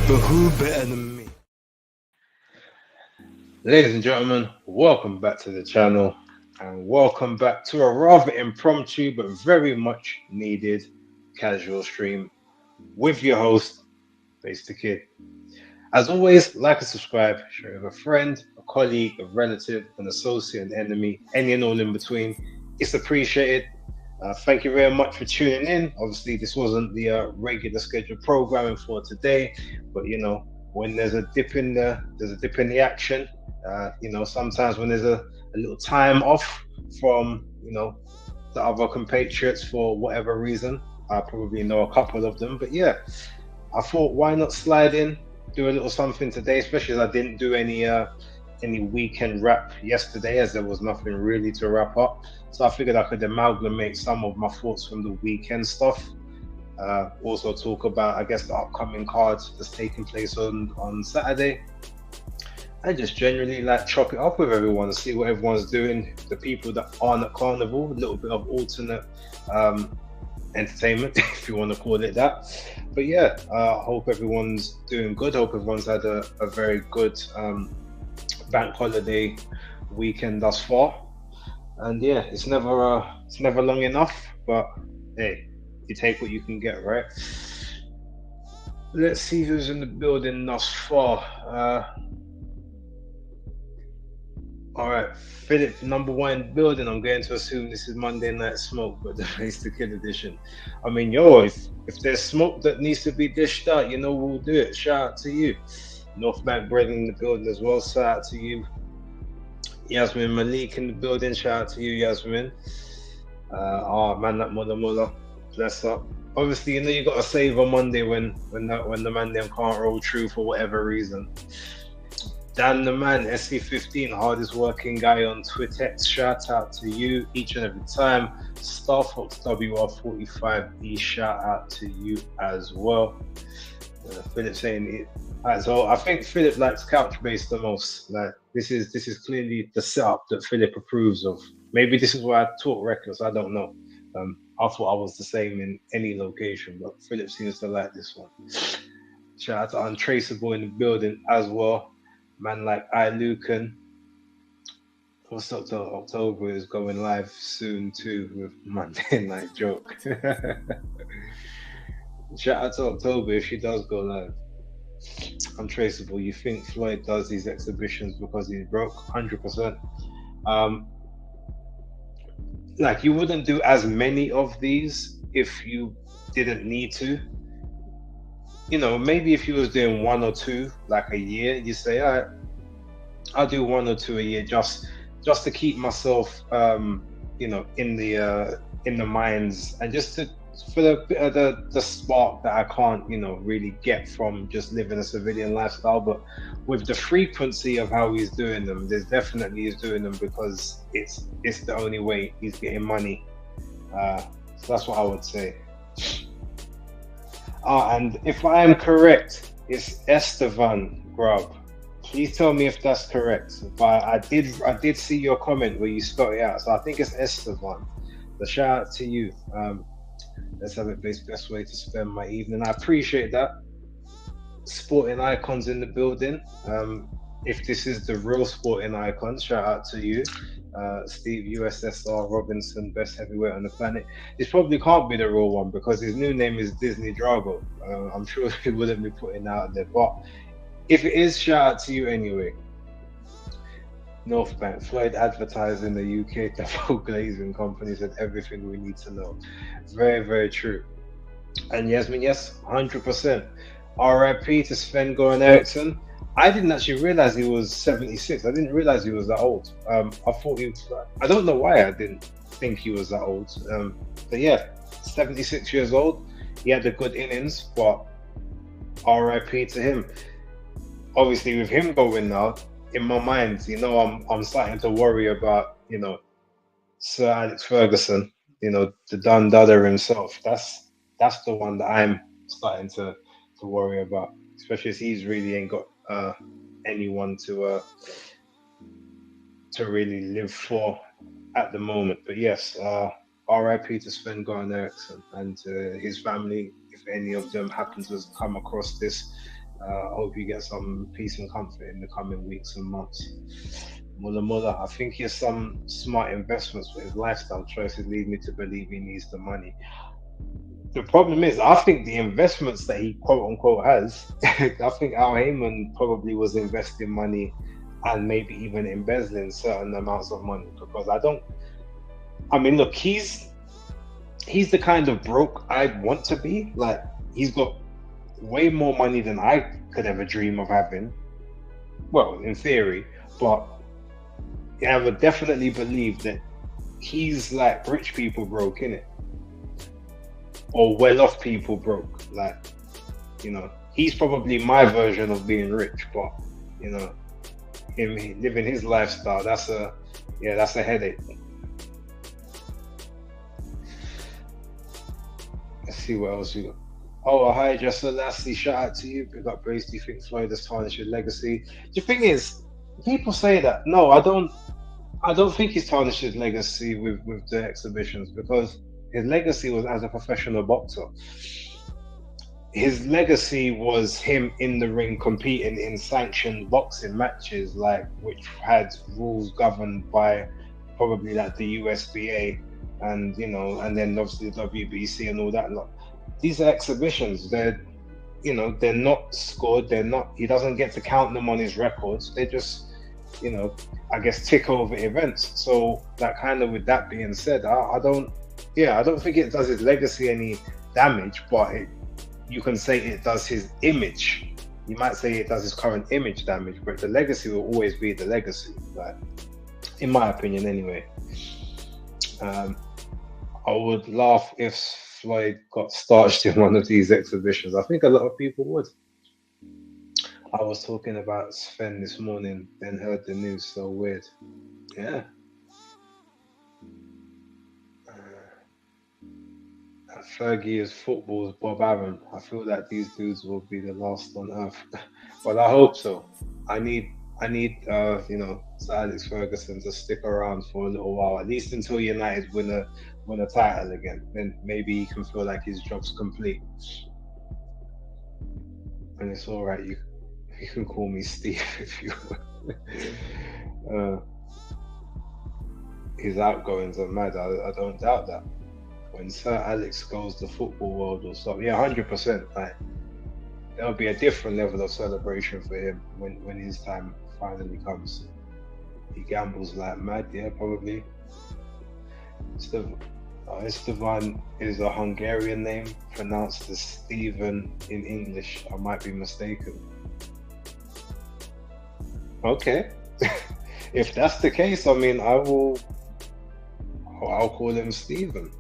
But who better than me? Ladies and gentlemen, welcome back to the channel and welcome back to a rather impromptu but very much needed casual stream with your host, Face the Kid. As always, like and subscribe, share with a friend, a colleague, a relative, an associate, an enemy, any and all in between. It's appreciated. Thank you very much for tuning in. Obviously, this wasn't the regular scheduled programming for today, but when there's a dip in there's a dip in the action. Sometimes when there's a little time off from the other compatriots for whatever reason, I probably know a couple of them. But yeah, I thought why not slide in, do a little something today, especially as I didn't do any weekend wrap yesterday, as there was nothing really to wrap up. So I figured I could amalgamate some of my thoughts from the weekend stuff. Also talk about, I guess, the upcoming cards that's taking place on Saturday. I just generally like chop it up with everyone, see what everyone's doing. The people that aren't at Carnival, a little bit of alternate entertainment, if you want to call it that. But yeah, hope everyone's doing good. Hope everyone's had a very good bank holiday weekend thus far. And yeah, it's never long enough, but hey, you take what you can get, right? Let's see who's in the building thus far. All right, Philip, number one building. I'm going to assume this is Monday Night Smoke, but the Face the Kid edition. I mean, yo, if there's smoke that needs to be dished out, we'll do it. Shout out to you. North Bank Bread in the building as well. Shout out to you. Yasmin Malik in the building. Shout out to you, Yasmin. Man, that mother mother. Bless up. Obviously, you got to save on Monday when the man them can't roll through for whatever reason. Dan the man, SC15, hardest working guy on Twitter. Shout out to you each and every time. Starfox WR45E, shout out to you as well. Philip saying it. Right, so I think Philip likes couch based the most. Like this is clearly the setup that Philip approves of. Maybe this is why I talk reckless. I don't know. I thought I was the same in any location, but Philip seems to like this one. Shout out to Untraceable in the building as well. Man like I Lucan. What's up to October is going live soon too with Monday Night Joke. Shout out to October if she does go live. Untraceable. You think Floyd does these exhibitions because he's broke? 100%. Um, like you wouldn't do as many of these if you didn't need to. Maybe if you was doing one or two like a year, you say, all right, I'll do one or two a year just to keep myself in the minds, and just to for the bit of the spark that I can't really get from just living a civilian lifestyle. But with the frequency of how he's doing them, there's definitely he's doing them because it's the only way he's getting money. So that's what I would say. And if I am correct, it's Estevan Grub. Please tell me if that's correct. But I did see your comment where you spelled it out, so I think it's Estevan. So shout out to you. Let's have it best way to spend my evening. I appreciate that. Sporting icons in the building. If this is the real sporting icons, shout out to you. Steve USSR Robinson, best heavyweight on the planet. This probably can't be the real one because his new name is Disney Drago. I'm sure he wouldn't be putting that out there. But if it is, shout out to you anyway. North Bank, Floyd advertising the UK double glazing companies and everything we need to know. Very, very true. And Yasmin, yes, 100%. RIP to Sven Goran Eriksson. I didn't actually realize he was 76. I didn't realize he was that old. I thought he was, I don't know why I didn't think he was that old. But yeah, 76 years old. He had a good innings, but RIP to him. Obviously, with him going now, in my mind, I'm starting to worry about, Sir Alex Ferguson, the Don Dada himself. That's the one that I'm starting to worry about, especially as he's really ain't got anyone to really live for at the moment. But yes, RIP to Sven Goran Eriksson and his family. If any of them happen to come across this, I hope you get some peace and comfort in the coming weeks and months. Mulla, I think he has some smart investments, but his lifestyle choices lead me to believe he needs the money. The problem is, I think the investments that he quote unquote has, I think Al Heyman probably was investing money and maybe even embezzling certain amounts of money because I don't. I mean, look, he's the kind of broke I'd want to be. Like he's got way more money than I could ever dream of having. Well, in theory, but yeah, I would definitely believe that he's like rich people broke in it, or well-off people broke. Like he's probably my version of being rich, but you know, him living his lifestyle, that's a headache. Let's see what else we got. Oh, hi, Jessa Lassie. Shout out to you. Big up, Brace. Do you think Floyd has tarnished his legacy? The thing is, people say that. No, I don't. I don't think he's tarnished his legacy with the exhibitions because his legacy was as a professional boxer. His legacy was him in the ring competing in sanctioned boxing matches, like which had rules governed by probably like the USBA and and then obviously the WBC and all that lot. These are exhibitions. They're not scored. They're not. He doesn't get to count them on his records. They just I guess tick over events. So that kind of with that being said, I don't. Yeah, I don't think it does his legacy any damage, but you can say it does his image. You might say it does his current image damage, but the legacy will always be the legacy. Like, in my opinion, anyway. I would laugh if Floyd got starched in one of these exhibitions. I think a lot of people would. I was talking about Sven this morning, then heard the news. So weird. Yeah. Fergie is football's Bob Aaron. I feel that these dudes will be the last on earth. Well, I hope so. I need Sir Alex Ferguson to stick around for a little while, at least until United win a title again. Then maybe he can feel like his job's complete. And it's all right. You can call me Steve if you want. His outgoings are mad. I don't doubt that. When Sir Alex goes, the football world will stop. Yeah, 100%. Like there'll be a different level of celebration for him when his time finally comes. He gambles like mad. Yeah, probably. Estevan is a Hungarian name, pronounced as Stephen in English. I might be mistaken. Okay. If that's the case, I mean, I'll call him Stephen.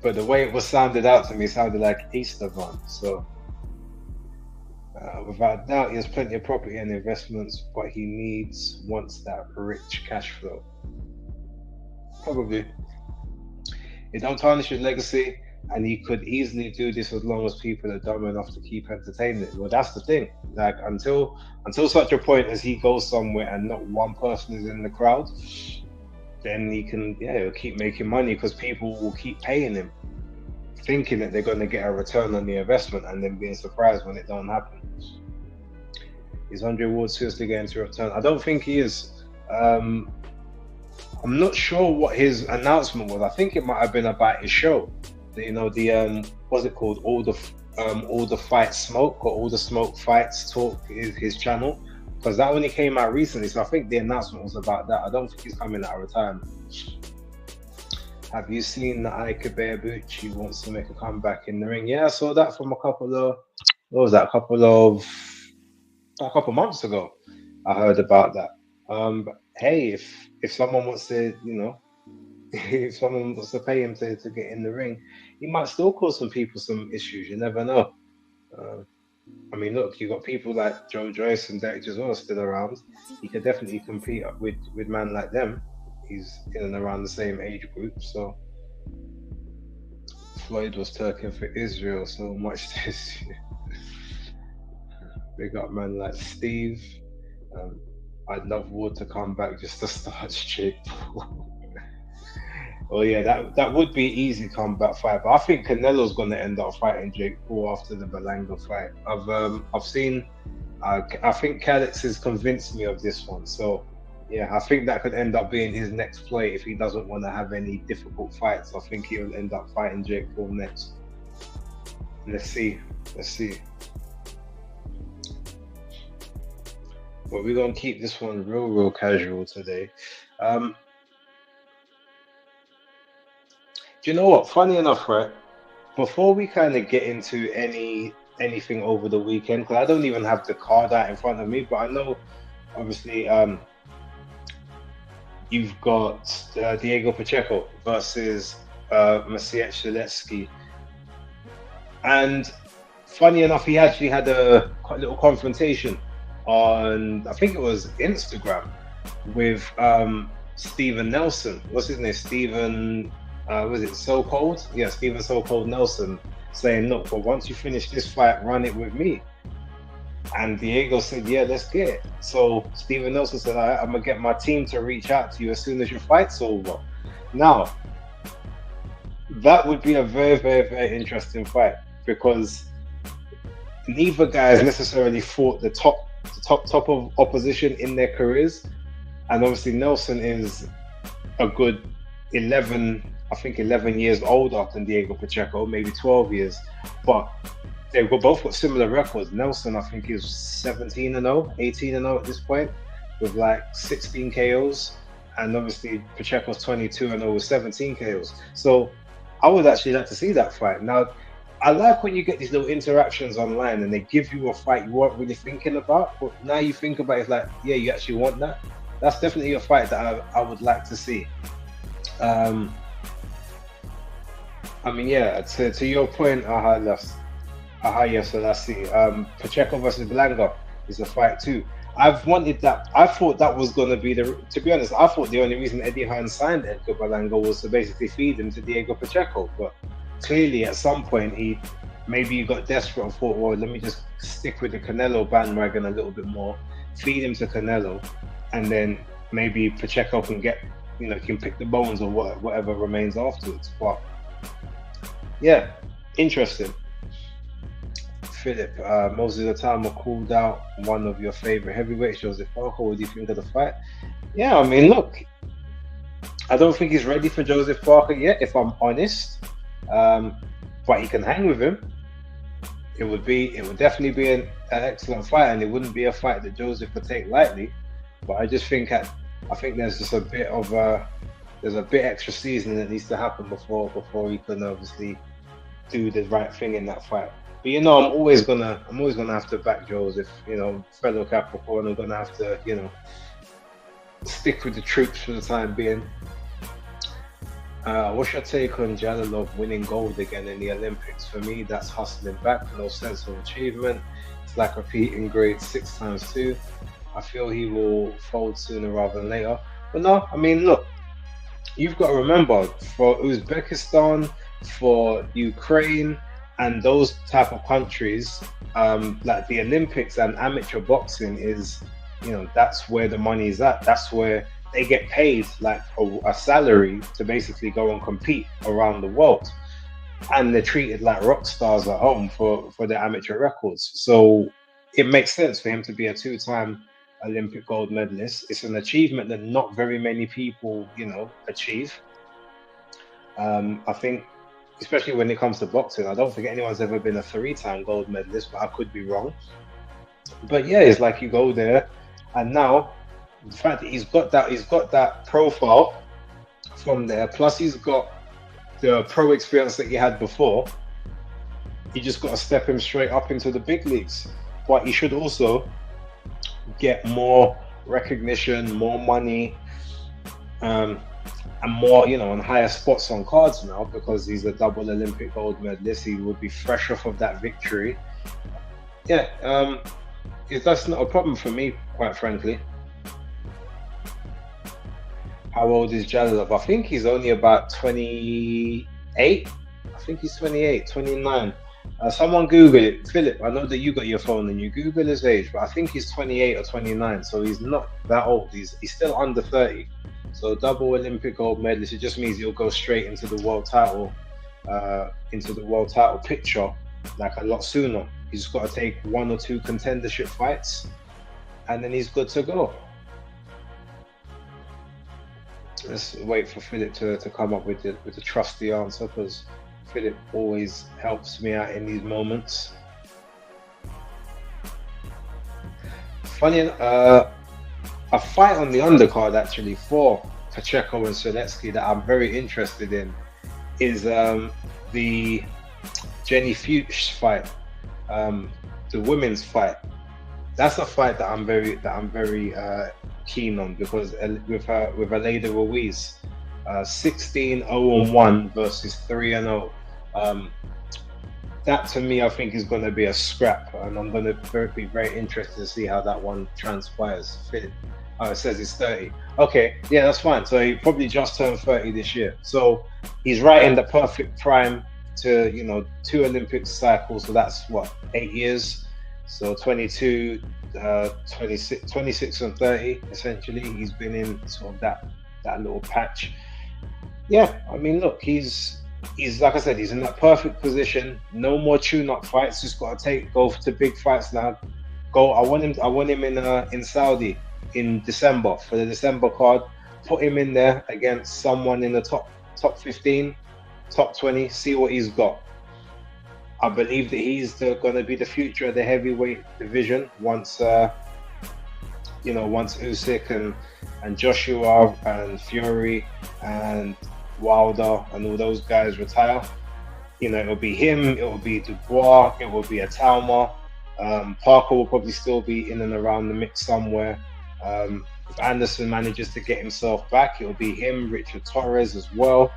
But the way it was sounded out to me sounded like Estevan. So without doubt, he has plenty of property and investments, but he wants that rich cash flow. Probably. It don't tarnish his legacy, and he could easily do this as long as people are dumb enough to keep entertaining it. Well, that's the thing. Like until such a point as he goes somewhere and not one person is in the crowd, then he'll keep making money because people will keep paying him, thinking that they're going to get a return on the investment, and then being surprised when it don't happen. Is Andre Ward seriously going to return? I don't think he is. I'm not sure what his announcement was. I think it might have been about his show. What's it called? All the Fight Smoke, or All the Smoke Fights Talk is his channel, because that only came out recently. So I think the announcement was about that. I don't think he's coming out of retirement. Have you seen that Ike Bearbucci wants to make a comeback in the ring? Yeah, I saw that from a couple of months ago. I heard about that. But hey, if someone wants to, if someone wants to pay him to get in the ring, he might still cause some people some issues. You never know. I mean, look, you got people like Joe Joyce and Derek Chisora still around. He could definitely compete with man like them. He's in and around the same age group. So Floyd was turking for Israel so much this year. Big up man like Steve. I'd love Ward to come back just to start Jake Paul. Oh yeah, that would be easy comeback fight. But I think Canelo's gonna end up fighting Jake Paul after the Berlanga fight. I've seen. I think Calix has convinced me of this one. So yeah, I think that could end up being his next play if he doesn't want to have any difficult fights. I think he'll end up fighting Jake Paul next. Let's see. Let's see. But we're gonna keep this one real casual today. Um, do you know what? Funny enough, right? Before we kind of get into anything over the weekend, because I don't even have the card out in front of me, but I know obviously you've got Diego Pacheco versus Maciej Zalewski, and funny enough, he actually had a quite little confrontation on I think it was Instagram with Steven Nelson. What's his name? Steven was it So Cold? Yeah, Steven So Cold Nelson saying, look, but once you finish this fight, run it with me. And Diego said, yeah, let's get it. So Steven Nelson said, I'm gonna get my team to reach out to you as soon as your fight's over. Now, that would be a very interesting fight because neither guy has necessarily fought the top of opposition in their careers. And obviously Nelson is a good 11 years older than Diego Pacheco, maybe 12 years. But they've both got similar records. Nelson, I think, is 17-0, 18-0 at this point, with like 16 KOs. And obviously Pacheco's 22-0 with 17 KOs. So I would actually like to see that fight. Now, I like when you get these little interactions online and they give you a fight you weren't really thinking about, but now you think about it, it's like, yeah, you actually want that. That's definitely a fight that I would like to see. I mean, yeah, to your point, Pacheco versus Berlanga is a fight too. I've wanted that. I thought that was going to be to be honest, I thought the only reason Eddie Hearn signed Edgar Berlanga was to basically feed him to Diego Pacheco. But clearly at some point maybe he got desperate and thought, well, let me just stick with the Canelo bandwagon a little bit more, feed him to Canelo, and then maybe Pacheco can can pick the bones or whatever remains afterwards. But yeah, interesting. Philip, most of the time I called out one of your favorite heavyweights, Joseph Parker. What do you think of the fight? Yeah, I mean, look, I don't think he's ready for Joseph Parker yet, if I'm honest. But he can hang with him. It would definitely be an excellent fight, and it wouldn't be a fight that Joseph would take lightly. But I just think there's just a bit of there's a bit extra seasoning that needs to happen before he can obviously do the right thing in that fight. But I'm always gonna have to back Joseph. Fellow Capricorn. I'm gonna have to stick with the troops for the time being. What's your take on Jalilov winning gold again in the Olympics? For me, that's hustling back, no sense of achievement. It's like repeating grades 6 times 2. I feel he will fold sooner rather than later. But no, I mean, look, you've got to remember, for Uzbekistan, for Ukraine, and those type of countries, like the Olympics and amateur boxing is, that's where the money is at. That's where they get paid like a salary to basically go and compete around the world. And they're treated like rock stars at home for their amateur records. So it makes sense for him to be a 2-time Olympic gold medalist. It's an achievement that not very many people, achieve. I think, especially when it comes to boxing, I don't think anyone's ever been a 3-time gold medalist, but I could be wrong. But yeah, it's like you go there, and now the fact that he's got that profile from there, plus he's got the pro experience that he had before. You just got to step him straight up into the big leagues. But he should also get more recognition, more money, and more, on higher spots on cards now, because he's a double Olympic gold medalist. He would be fresh off of that victory. Yeah, that's not a problem for me, quite frankly. How old is Jalilov? I think he's only about 28. I think he's 28, 29. Someone Google it. Philip, I know that you got your phone and you Google his age, but I think he's 28 or 29, so he's not that old. He's still under 30. So double Olympic gold medalist. It just means he'll go straight into the world title picture like a lot sooner. He's just got to take one or two contendership fights, and then he's good to go. Let's wait for Philip to come up with the trusty answer, because Philip always helps me out in these moments. Funny, a fight on the undercard actually for Pacheco and Solecki that I'm very interested in is the Jenny Fuchs fight, the women's fight. That's a fight that I'm very keen on, because with Aleida Ruiz, 16-0-1 versus 3-0. That to me, I think, is going to be a scrap, and I'm going to be very interested to see how that one transpires. Oh, it says he's 30. Okay, yeah, that's fine. So he probably just turned 30 this year. So he's right in the perfect prime to, 2 Olympic cycles. So that's what, 8 years. So 22, 26 and 30, essentially. He's been in sort of that little patch. Yeah, I mean, look, he's like I said, he's in that perfect position. No more tune-up fights. Just got to go to big fights now. I want him in Saudi in December for the December card. Put him in there against someone in the top 15, top 20. See what he's got. I believe that he's going to be the future of the heavyweight division once Usyk and Joshua and Fury and Wilder and all those guys retire. It'll be him, it will be Dubois, it will be a Talma. Parker will probably still be in and around the mix somewhere. If Anderson manages to get himself back, it will be him, Richard Torres as well.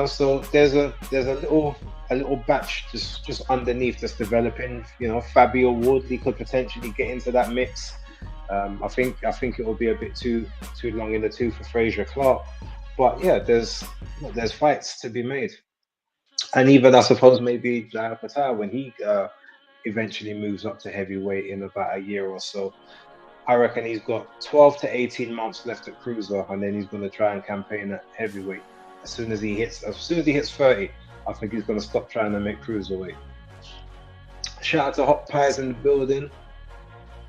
So there's a little batch just underneath that's developing. Fabio Wardley could potentially get into that mix. I think it will be a bit too long in the tooth for Frazier Clark. But yeah, there's fights to be made, and even I suppose maybe Jai Patel when he eventually moves up to heavyweight in about a year or so. I reckon he's got 12 to 18 months left at cruiser, and then he's going to try and campaign at heavyweight. As soon as he hits 30, I think he's going to stop trying to make cruiserweight. Shout out to Hot Pies in the building.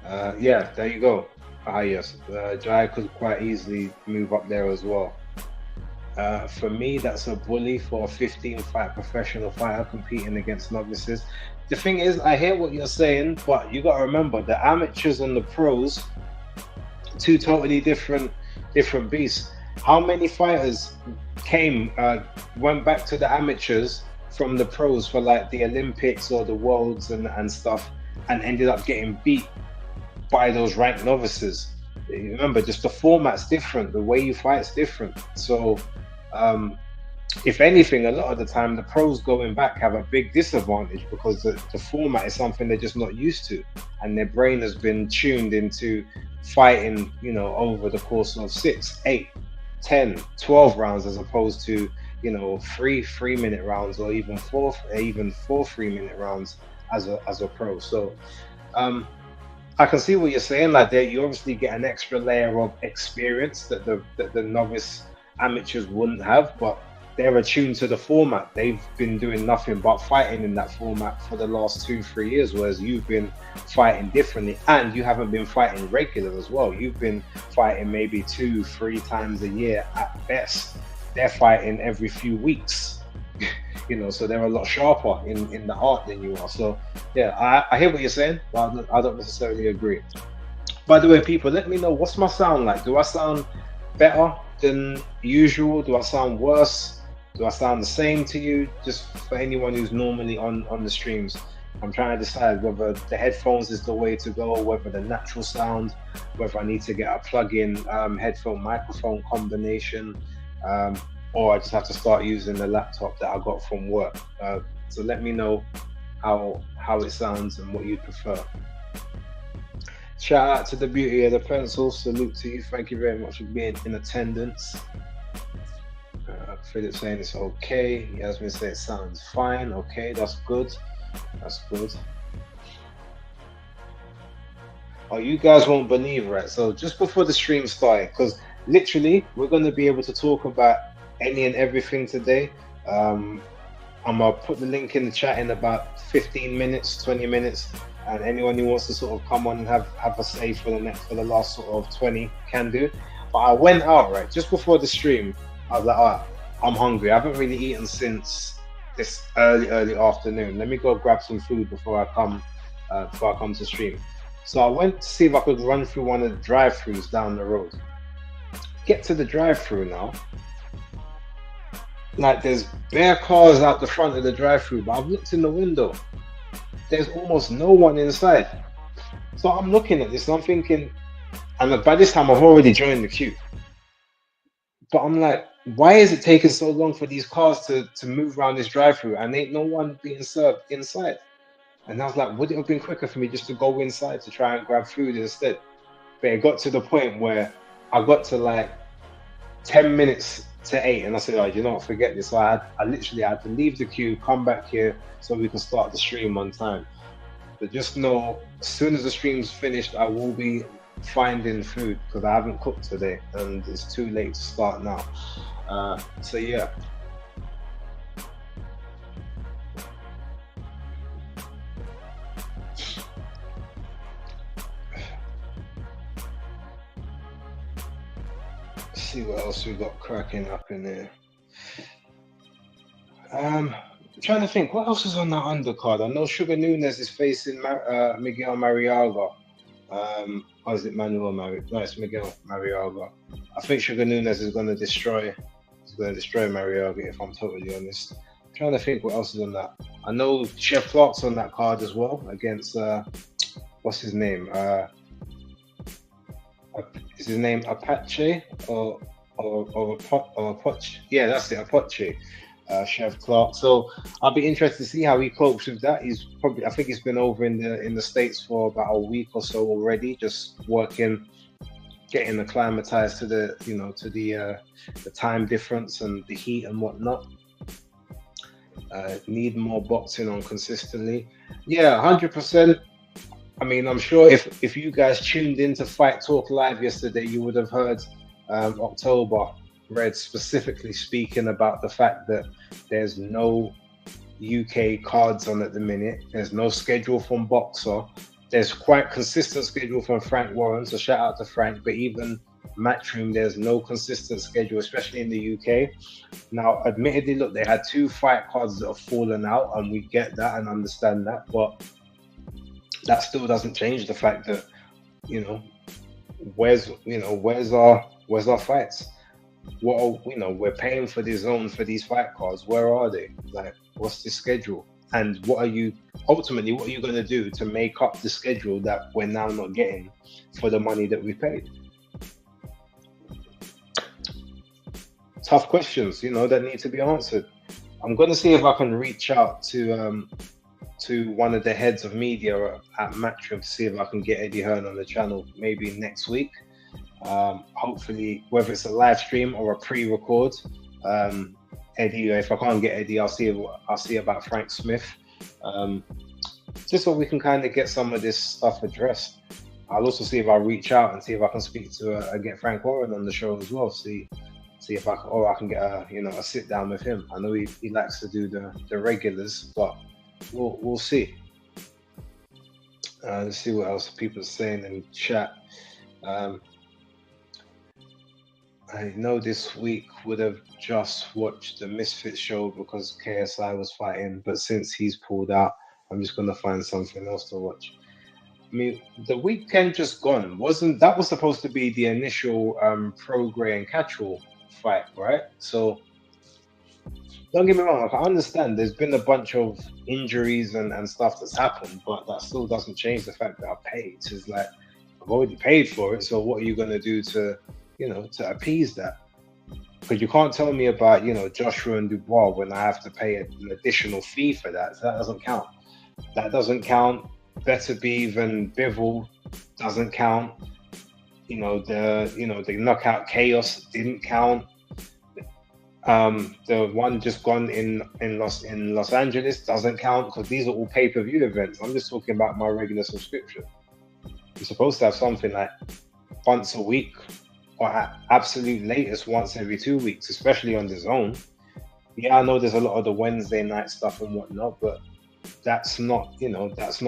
Yeah, there you go. Yes, Jai could quite easily move up there as well. For me, that's a bully for a 15-fight professional fighter competing against novices. The thing is, I hear what you're saying, but you got to remember the amateurs and the pros, two totally different beasts. How many fighters went back to the amateurs from the pros for like the Olympics or the Worlds and stuff, and ended up getting beat by those ranked novices? Remember, just the format's different, the way you fight's different. So if anything, a lot of the time the pros going back have a big disadvantage, because the format is something they're just not used to, and their brain has been tuned into fighting over the course of 6, 8, 10, 12 rounds, as opposed to 3-minute rounds, or even four 3-minute rounds as a pro. So I can see what you're saying. Like, you obviously get an extra layer of experience that the novice amateurs wouldn't have, but they're attuned to the format. They've been doing nothing but fighting in that format for the last 2-3 years, whereas you've been fighting differently, and you haven't been fighting regular as well. You've been fighting maybe 2-3 times a year at best. They're fighting every few weeks. So they're a lot sharper in the heart than you are. So yeah, I hear what you're saying, but I don't necessarily agree. By the way, people, let me know, what's my sound like? Do I sound better than usual? Do I sound worse? Do I sound the same to you? Just for anyone who's normally on the streams, I'm trying to decide whether the headphones is the way to go, whether the natural sound, whether I need to get a plug-in headphone microphone combination, or I just have to start using the laptop that I got from work. So let me know how it sounds and what you prefer. Shout out to the beauty of the pencil. Salute to you. Thank you very much for being in attendance. Philip saying it's okay. Yasmin said it sounds fine. Okay, that's good. That's good. Oh, you guys won't believe, right? So just before the stream started, because literally we're gonna be able to talk about any and everything today. Um, I'm gonna put the link in the chat in about 15 minutes, 20 minutes, and anyone who wants to sort of come on and have a say for the last sort of 20 can do. But I went out right just before the stream. I was like, oh, I'm hungry. I haven't really eaten since this early afternoon. Let me go grab some food before I come to stream. So I went to see if I could run through one of the drive-throughs down the road. Get to the drive-through now. Like there's bare cars out the front of the drive-through, but I've looked in the window. There's almost no one inside. So I'm looking at this and I'm thinking, and by this time I've already joined the queue. But I'm like, why is it taking so long for these cars to move around this drive-through and ain't no one being served inside? And I was like, would it have been quicker for me just to go inside to try and grab food instead? But it got to the point where I got to like 10 minutes to 8 and I said, oh, you know what, forget this. So I literally had to leave the queue, come back here so we can start the stream on time. But just know, as soon as the stream's finished, I will be finding food because I haven't cooked today and it's too late to start now. So yeah. See what else we got cracking up in there. I'm trying to think what else is on that undercard. I know Sugar Nunes is facing Miguel Mariaga. Or is it Manuel Mariaga? No, it's Miguel Mariaga. I think Sugar Nunes is going to destroy Mariaga. If I'm totally honest, I'm trying to think what else is on that. I know Chef Clark's on that card as well against what's his name? Is his name Apache or Apache? Yeah, that's it, Apache. Chef Clark. So I'll be interested to see how he copes with that. I think he's been over in the States for about a week or so already, just working, getting acclimatized to the time difference and the heat and whatnot. Need more boxing on consistently. Yeah, 100%. I mean, I'm sure if you guys tuned into Fight Talk Live yesterday, you would have heard October Red specifically speaking about the fact that there's no UK cards on at the minute. There's no schedule from Boxer. There's quite consistent schedule from Frank Warren, so shout out to Frank. But even Matchroom, there's no consistent schedule, especially in the UK. Now, admittedly, look, they had 2 fight cards that have fallen out, and we get that and understand that, but that still doesn't change the fact that, where's our fights? We're paying for the zone for these fight cards. Where are they? Like, what's the schedule? And what are you going to do to make up the schedule that we're now not getting for the money that we paid? Tough questions, that need to be answered. I'm going to see if I can reach out to one of the heads of media at Matchroom to see if I can get Eddie Hearn on the channel maybe next week. Hopefully, whether it's a live stream or a pre-record. Eddie, if I can't get Eddie, I'll see about Frank Smith. Just so we can kind of get some of this stuff addressed. I'll also see if I reach out and see if I can speak to get Frank Warren on the show as well. See if I can get a sit down with him. I know he likes to do the regulars, but we'll see. Let's see what else people are saying in chat. I know this week would have just watched the Misfits show because KSI was fighting, but since he's pulled out, I'm just gonna find something else to watch. I mean, the weekend just gone was supposed to be the initial Prograis and Catchwell fight, right? So don't get me wrong, I understand there's been a bunch of injuries and stuff that's happened, but that still doesn't change the fact that I paid. It's like, I've already paid for it, so what are you going to do to appease that? Because you can't tell me about, Joshua and Dubois when I have to pay an additional fee for that. So that doesn't count. That doesn't count. Better Beef and Bivol doesn't count. The knockout chaos didn't count. The one just gone in Los Angeles doesn't count because these are all pay-per-view events. I'm just talking about my regular subscription. You're supposed to have something like once a week, or at absolute latest once every 2 weeks, especially on the zone. Yeah, I know there's a lot of the Wednesday night stuff and whatnot, but that's not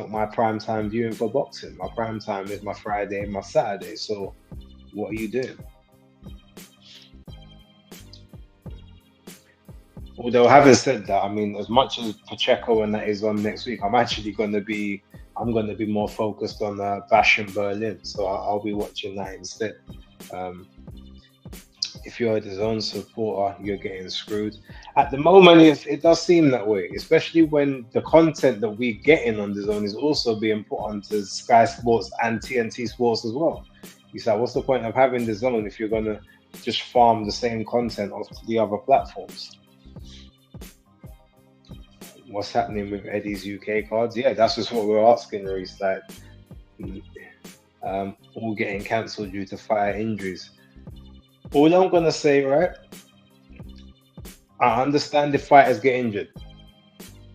my prime time viewing for boxing. My prime time is my Friday and my Saturday. So what are you doing? Although having said that, I mean, as much as Pacheco and that is on next week, I'm gonna be more focused on Bash in Berlin, so I'll be watching that instead. Um, if you're a DAZN supporter, you're getting screwed. At the moment, it does seem that way, especially when the content that we're getting on DAZN is also being put onto Sky Sports and TNT Sports as well. You say, what's the point of having DAZN if you're gonna just farm the same content off the other platforms? What's happening with Eddie's UK cards? Yeah, that's just what we're asking, Reese. Like, all getting cancelled due to fire injuries. All I'm gonna say, right? I understand if fighters get injured.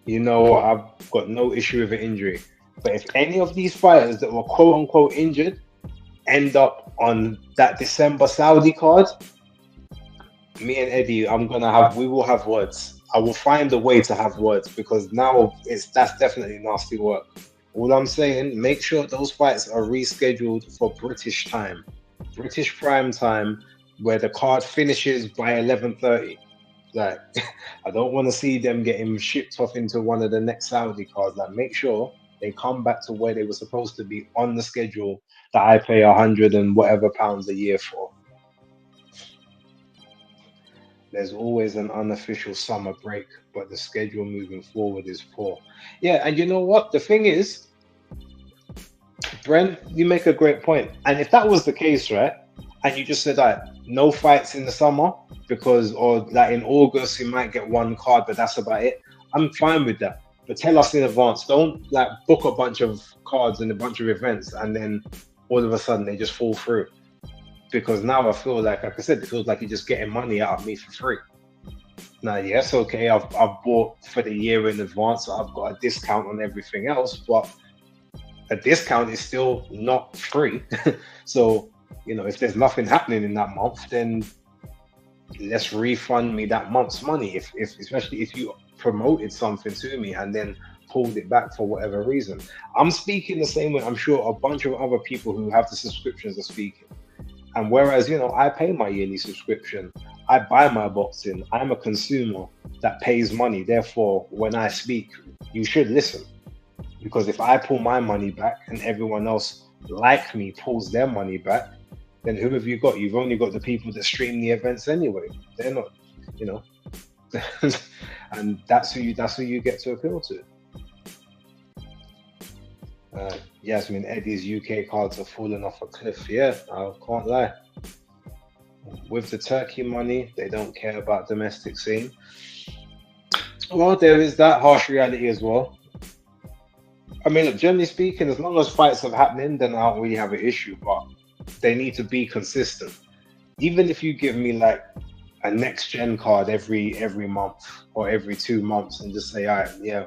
I've got no issue with an injury. But if any of these fighters that were quote unquote injured end up on that December Saudi card, me and Eddie, we will have words. I will find a way to have words because now that's definitely nasty work. All I'm saying, make sure those fights are rescheduled for British time, British prime time, where the card finishes by 11:30. Like, I don't want to see them getting shipped off into one of the next Saudi cards. Like, make sure they come back to where they were supposed to be on the schedule that I pay 100 and whatever pounds a year for. There's always an unofficial summer break, but the schedule moving forward is poor. Yeah, and you know what? The thing is, Brent, you make a great point. And if that was the case, right, and you just said that no fights in the summer because, or like in August, you might get one card, but that's about it. I'm fine with that. But tell us in advance. Don't like book a bunch of cards and a bunch of events and then all of a sudden they just fall through. Because now I feel like I said, it feels like you're just getting money out of me for free. Now, yes, okay, I've bought for the year in advance, so I've got a discount on everything else, but a discount is still not free. So, if there's nothing happening in that month, then let's refund me that month's money. If especially if you promoted something to me and then pulled it back for whatever reason. I'm speaking the same way I'm sure a bunch of other people who have the subscriptions are speaking. And whereas, I pay my yearly subscription, I buy my boxing, I'm a consumer that pays money. Therefore, when I speak, you should listen. Because if I pull my money back and everyone else like me pulls their money back, then who have you got? You've only got the people that stream the events anyway. They're not, you know, and that's who you get to appeal to. Yasmin Eddie's UK cards are falling off a cliff. Yeah, I can't lie. With the Turkey money, they don't care about domestic scene. Well, there is that harsh reality as well. I mean, look, generally speaking, as long as fights are happening, then I don't really have an issue. But they need to be consistent. Even if you give me like a next gen card every month or every 2 months, and just say, all right, yeah,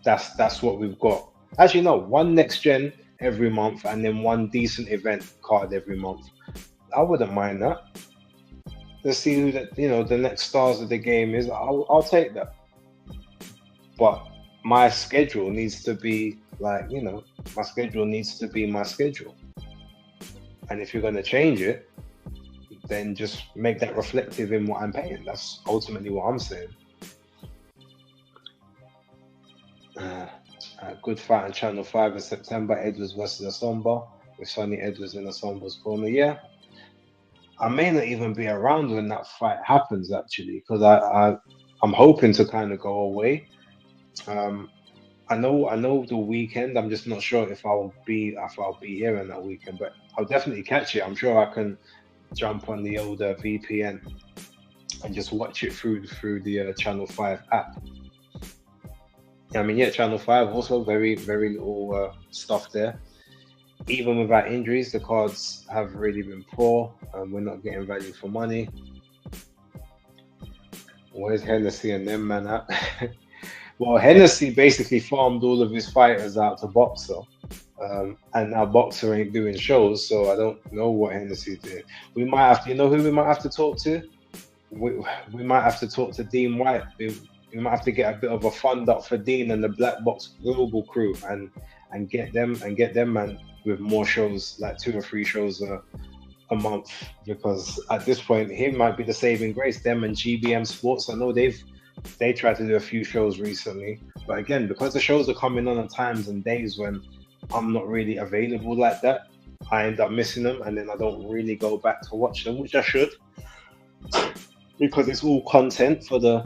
that's what we've got. Actually, no, one next gen every month, and then one decent event card every month. I wouldn't mind that. Let's see who the next stars of the game is. I'll take that. But my schedule needs to be like, my schedule needs to be my schedule. And if you're going to change it, then just make that reflective in what I'm paying. That's ultimately what I'm saying. Good fight on Channel 5 in September, Edwards versus Asomba, with Sonny Edwards in Asomba's corner. Yeah, I may not even be around when that fight happens, actually, because I'm hoping to kind of go away. I know the weekend. I'm just not sure if I'll be here on that weekend, but I'll definitely catch it. I'm sure I can jump on the older VPN and just watch it through the Channel 5 app. I mean, yeah, Channel 5 also very, very little stuff there. Even without injuries, the cards have really been poor. We're not getting value for money. Where's Hennessy and them man at? Well, Hennessy basically farmed all of his fighters out to Boxer. And now Boxer ain't doing shows, so I don't know what Hennessy's doing. We might have to, you know who we might have to talk to? We, we might have to talk to Dean White. We might have to get a bit of a fund up for Dean and the Black Box Global crew and get them man with more shows, like 2 or 3 shows a month, because at this point he might be the saving grace. Them and GBM Sports, I know they tried to do a few shows recently, but again, because the shows are coming on at times and days when I'm not really available like that, I end up missing them, and then I don't really go back to watch them, which I should, because it's all content for the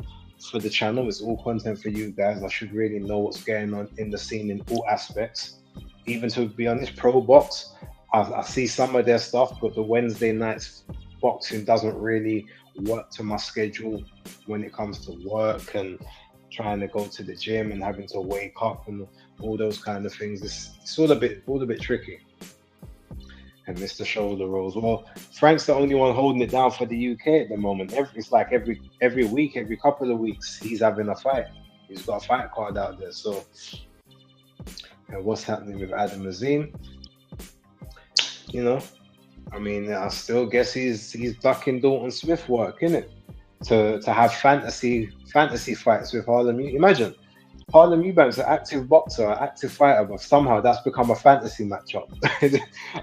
channel. It's all content for you guys. I should really know what's going on in the scene in all aspects. Even to be honest, Pro Box, I see some of their stuff, but the Wednesday nights boxing doesn't really work to my schedule when it comes to work and trying to go to the gym and having to wake up and all those kind of things. It's all a bit tricky. And Mr. Shoulder Rolls. Well, Frank's the only one holding it down for the UK at the moment. It's like every week, every couple of weeks, he's having a fight. He's got a fight card out there. So, and what's happening with Adam Azim? You know, I mean, I still guess he's ducking Dalton Smith work, innit? To have fantasy fights with Harlem. Imagine Harlem Eubanks, an active boxer, an active fighter, but somehow that's become a fantasy matchup,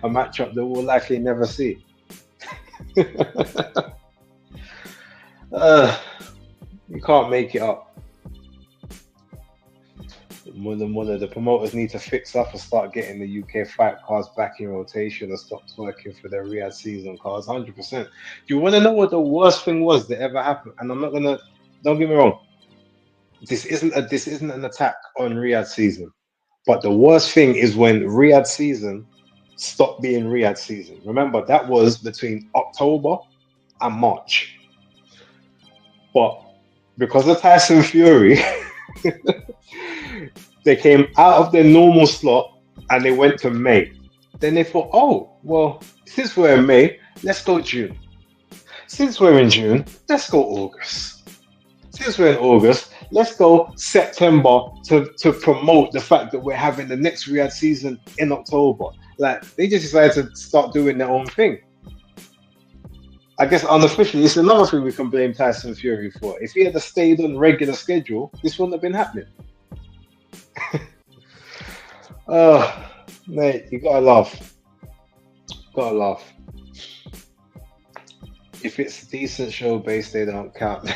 a matchup that we'll likely never see. uh, you can't make it up. The promoters need to fix up and start getting the UK fight cards back in rotation and stop working for their Riyadh season cards. 100%. Do you want to know what the worst thing was that ever happened? And I'm not gonna. Don't get me wrong. This isn't an attack on Riyadh season, but the worst thing is when Riyadh season stopped being Riyadh season. Remember that was between October and March, but because of Tyson Fury, they came out of their normal slot and they went to May. Then they thought, oh well, since we're in May, let's go June. Since we're in June, let's go August. Since we're in August, let's go September to promote the fact that we're having the next Riyadh season in October. Like they just decided to start doing their own thing. I guess unofficially, it's another thing we can blame Tyson Fury for. If he had stayed on regular schedule, this wouldn't have been happening. Oh, mate, you gotta laugh. Gotta laugh. If it's a decent show base, they don't count.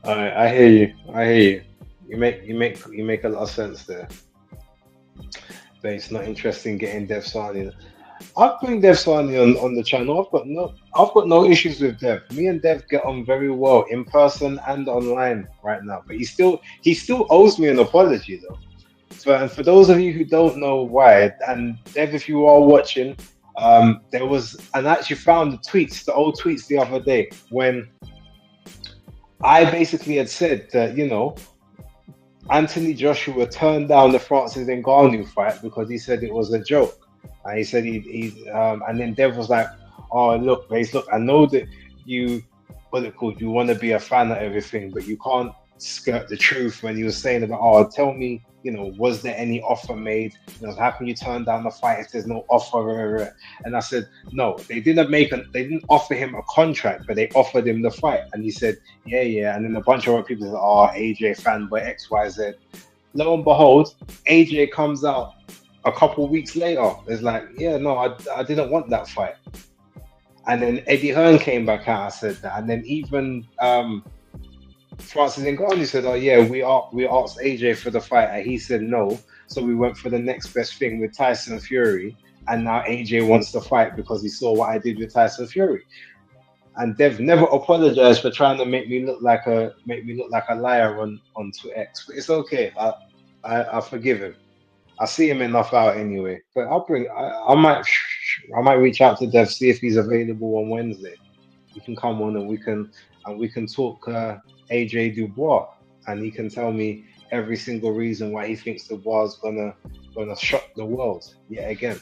Alright, I hear you. I hear you. You make a lot of sense there. But it's not interesting getting Dev Sani. I've bring Dev Sani on the channel. I've got no issues with Dev. Me and Dev get on very well in person and online right now. But he still owes me an apology though. So and for those of you who don't know why, and Dev, if you are watching, there was and I actually found the old tweets the other day when I basically had said that, Anthony Joshua turned down the Francis Ngannou fight because he said it was a joke. And he said and then Dev was like, oh, look, Race, look, I know that you, what it called, you want to be a fan of everything, but you can't skirt the truth when he was saying about, oh, tell me, was there any offer made? How can you turn down the fight if there's no offer? And I said, no, they didn't offer him a contract, but they offered him the fight. And he said, yeah. And then a bunch of other people said, oh, AJ fanboy XYZ. Lo and behold, AJ comes out a couple weeks later. It's like, yeah, no, I didn't want that fight. And then Eddie Hearn came back out and said that. And then even Francis Ngannou said, oh yeah, we asked AJ for the fight and he said no, so we went for the next best thing with Tyson Fury, and now AJ wants to fight because he saw what I did with Tyson Fury. And Dev never apologized for trying to make me look like a liar on X, but it's okay. I forgive him. I see him enough out anyway. But I might reach out to Dev, see if he's available on Wednesday. He can come on and we can talk AJ Dubois, and he can tell me every single reason why he thinks Dubois is gonna shock the world yet again.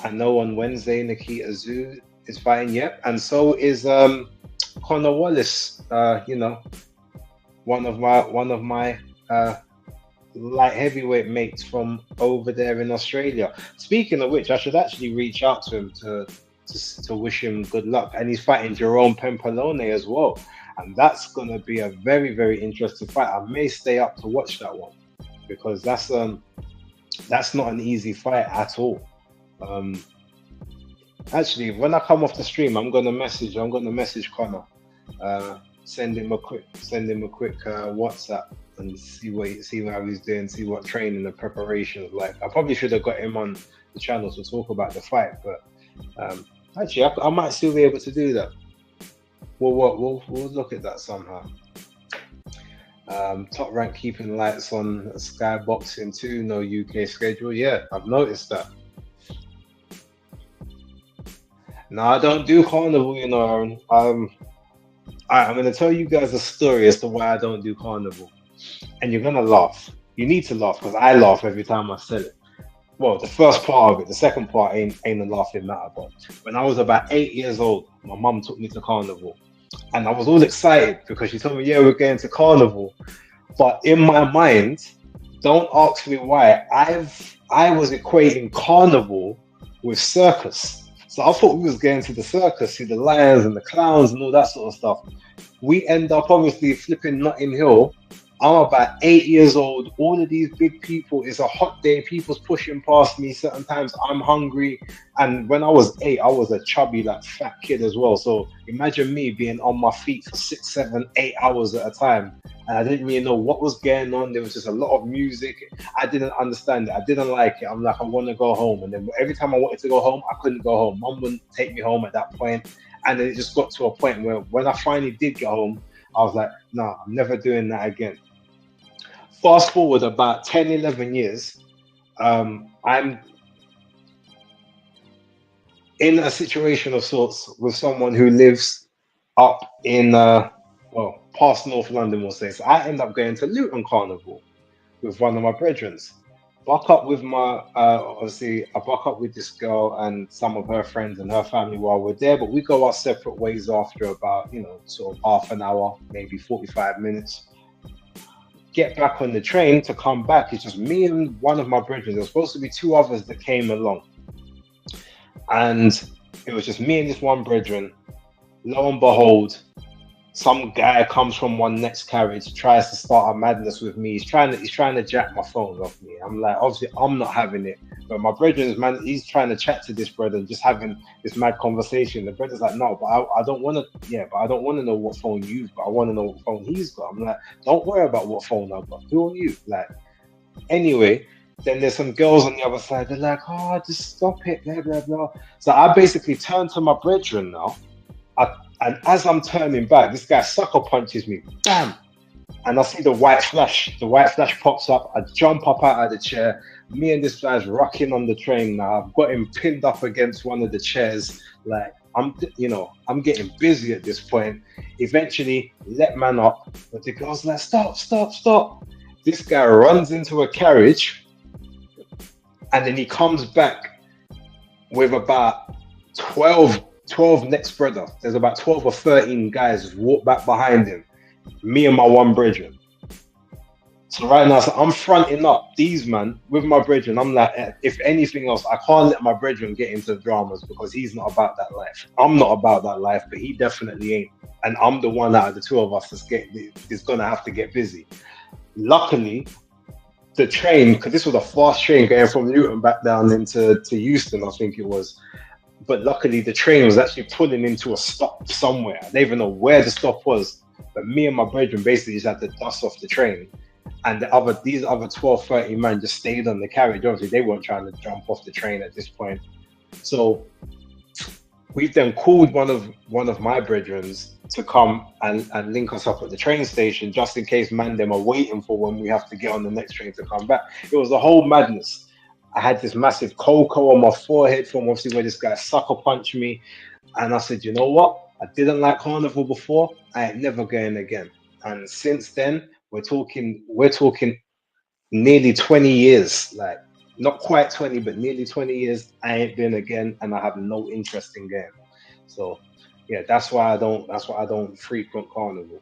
I know on Wednesday Nikita is fighting, yep, and so is Connor Wallace. One of my uh, light heavyweight mates from over there in Australia. Speaking of which, I should actually reach out to him to wish him good luck. And he's fighting Jerome Pempalone as well, and that's gonna be a very very interesting fight. I may stay up to watch that one because that's not an easy fight at all. Um, Actually, when I come off the stream, I'm gonna message Connor, send him a quick WhatsApp and see how he's doing, see what training and preparation is like. I probably should have got him on the channel to talk about the fight, but actually, I might still be able to do that. We'll look at that somehow. Top rank keeping lights on Sky Boxing too. No UK schedule. Yeah, I've noticed that. No, I don't do carnival, Aaron. I'm going to tell you guys a story as to why I don't do carnival, and you're gonna laugh. You need to laugh because I laugh every time I say it. Well, the first part of it, the second part ain't a laughing matter. But when I was about 8 years old, my mum took me to carnival, and I was all excited because she told me, "Yeah, we're going to carnival." But in my mind, don't ask me why. I was equating carnival with circus. So I thought we was going to the circus, see the lions and the clowns and all that sort of stuff. We end up obviously flipping Notting Hill. I'm about 8 years old. All of these big people, it's a hot day. People's pushing past me. Certain times I'm hungry. And when I was 8, I was a chubby, like fat kid as well. So imagine me being on my feet for 6, 7, 8 hours at a time. And I didn't really know what was going on. There was just a lot of music. I didn't understand it. I didn't like it. I'm like, I want to go home. And then every time I wanted to go home, I couldn't go home. Mum wouldn't take me home at that point. And then it just got to a point where when I finally did get home, I was like, no, I'm never doing that again. Fast forward about 10, 11 years, I'm in a situation of sorts with someone who lives up in, well, past North London, we'll say. So I end up going to Luton Carnival with one of my brethren. Buck up with obviously, I buck up with this girl and some of her friends and her family while we're there, but we go our separate ways after about, sort of half an hour, maybe 45 minutes. Get back on the train to come back. It's just me and one of my brethren. There was supposed to be two others that came along, and it was just me and this one brethren. Lo and behold, some guy comes from one next carriage, tries to start a madness with me. He's trying to jack my phone off me. I'm like, obviously, I'm not having it. But my brethren's man, he's trying to chat to this brother, just having this mad conversation. The brother's like, no, but I don't want to. Yeah, but I don't want to know what phone you've got. I want to know what phone he's got. I'm like, don't worry about what phone I've got. Who are you? Like, anyway. Then there's some girls on the other side. They're like, oh, just stop it, blah blah blah. So I basically turn to my brethren now. And as I'm turning back, this guy sucker punches me. Bam! And I see the white flash. The white flash pops up. I jump up out of the chair. Me and this guy's rocking on the train now. I've got him pinned up against one of the chairs. Like I'm getting busy at this point. Eventually, let man up. But the girl's like, stop, stop, stop. This guy runs into a carriage, and then he comes back with about 12 next brother. There's about 12 or 13 guys walk back behind him. Me and my one brethren. So right now, so I'm fronting up these man with my brethren. I'm like, if anything else, I can't let my brethren get into dramas because he's not about that life. I'm not about that life, but he definitely ain't. And I'm the one out of the two of us is gonna have to get busy. Luckily, the train, because this was a fast train going from Luton back down into Euston, I think it was. But luckily, the train was actually pulling into a stop somewhere. I don't even know where the stop was. But me and my brethren basically just had to dust off the train. And these other 12, 13 men just stayed on the carriage. Obviously, they weren't trying to jump off the train at this point. So we've then called one of my brethrens to come and link us up at the train station just in case man them are waiting for when we have to get on the next train to come back. It was a whole madness. I had this massive cocoa on my forehead from obviously where this guy sucker punched me. And I said, you know what? I didn't like carnival before. I ain't never going again. And since then, we're talking nearly 20 years, like not quite 20, but nearly 20 years. I ain't been again, and I have no interest in going. So yeah, that's why I don't frequent carnival.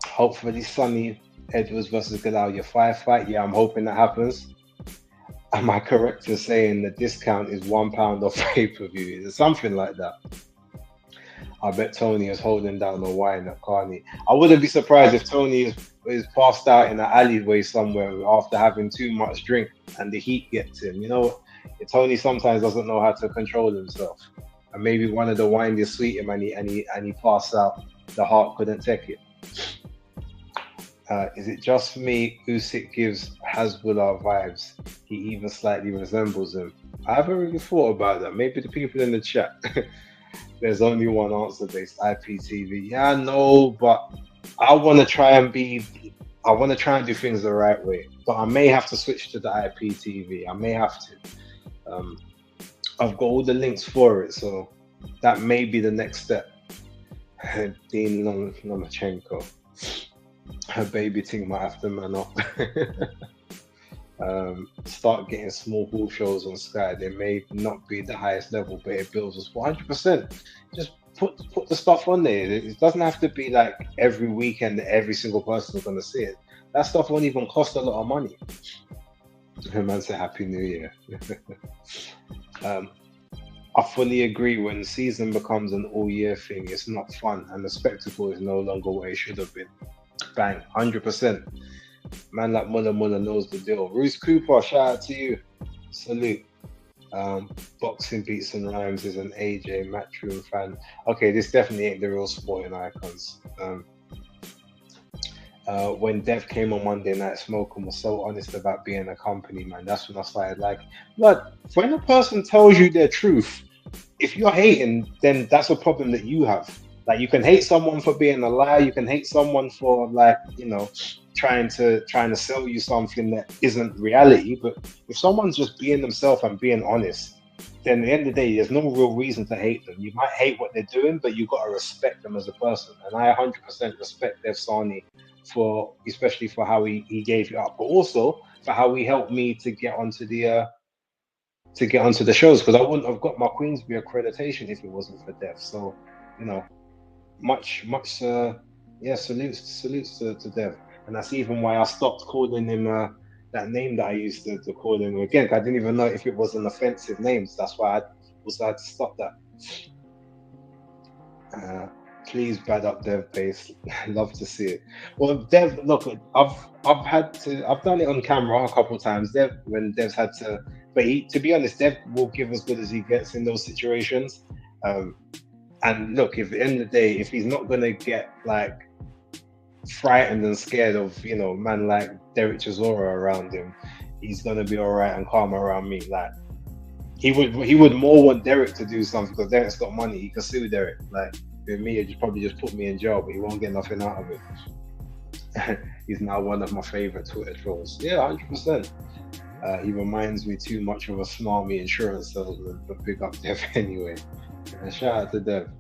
Hopefully Sonny Edwards versus Gadalia fight. Yeah, I'm hoping that happens. Am I correct in saying the discount is £1 off pay-per-view? Is it something like that? I bet Tony is holding down the wine at Carney. I wouldn't be surprised if Tony is passed out in an alleyway somewhere after having too much drink and the heat gets him. Tony sometimes doesn't know how to control himself. And maybe one of the wine just sweet him and he passed out. The heart couldn't take it. Is it just me? Usyk gives Hasbullah vibes. He even slightly resembles him. I haven't really thought about that. Maybe the people in the chat. There's only one answer based IPTV. Yeah, I know, but I want to try and do things the right way. But I may have to switch to the IPTV. I may have to. I've got all the links for it, so that may be the next step. Dean Lomachenko. Her baby thing might have to man up. Start getting small ball shows on Sky. They may not be the highest level, but it builds us 100%. Just put the stuff on there. It doesn't have to be like every weekend that every single person is going to see it. That stuff won't even cost a lot of money. Her man said Happy New Year. I fully agree. When the season becomes an all-year thing, it's not fun, and the spectacle is no longer what it should have been. Bang, 100%. Man like Muller knows the deal. Bruce Cooper, shout out to you. Salute. Boxing Beats and Rhymes is an AJ Matchroom fan. Okay, this definitely ain't the real sporting icons. When Dev came on Monday Night Smoke and was so honest about being a company man, that's when I started like, but when a person tells you their truth, if you're hating, then that's a problem that you have. Like, you can hate someone for being a liar, you can hate someone for trying to sell you something that isn't reality. But if someone's just being themselves and being honest, then at the end of the day, there's no real reason to hate them. You might hate what they're doing, but you've got to respect them as a person. And I 100% respect Dev Sani especially for how he gave it up, but also for how he helped me to get onto the shows, because I wouldn't have got my Queensbury accreditation if it wasn't for Dev. So, much salutes to Dev. And that's even why I stopped calling him that name that I used to call him. Again, I didn't even know if it was an offensive name, so that's why I had to stop that. Please bad up Dev base. Love to see it. Well, Dev, look, I've done it on camera a couple of times. When Dev's had to, but to be honest, Dev will give as good as he gets in those situations. And look, if at the end of the day, if he's not gonna get like frightened and scared of man like Derek Chisora around him, he's gonna be all right and calm around me. Like he would more want Derek to do something, because Derek's got money. He can sue Derek. Like with me, he'd probably just put me in jail, but he won't get nothing out of it. He's now one of my favorite Twitter trolls. Yeah, 100%. He reminds me too much of a smarmy insurance salesman, but big up Dev anyway. Shout out to Dev.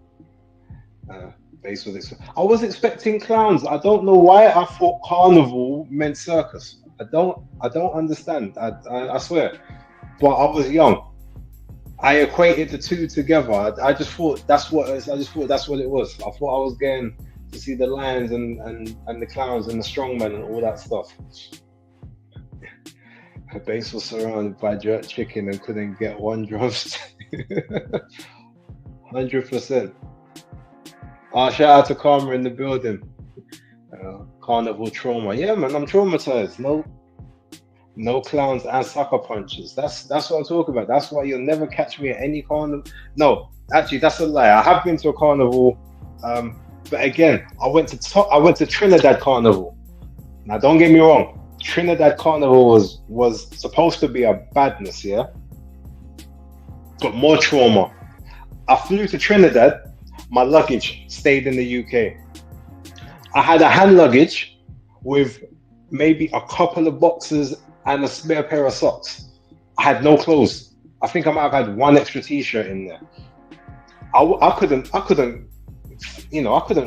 I was expecting clowns. I don't know why I thought carnival meant circus. I don't understand. I swear. But I was young. I equated the two together. I just thought that's what it was. I thought I was going to see the lions and the clowns and the strongmen and all that stuff. Her base was surrounded by jerk chicken and couldn't get one drumstick. 100%. Shout out to Karma in the building. Carnival trauma. Yeah, man, I'm traumatized. No clowns and sucker punches. That's what I'm talking about. That's why you'll never catch me at any carnival. No, actually, that's a lie. I have been to a carnival, but again, I went to Trinidad Carnival. Now, don't get me wrong. Trinidad Carnival was supposed to be a badness, yeah, but more trauma. I flew to Trinidad. My luggage stayed in the UK. I had a hand luggage with maybe a couple of boxes and a spare pair of socks. I had no clothes. I think I might have had one extra t-shirt in there. I couldn't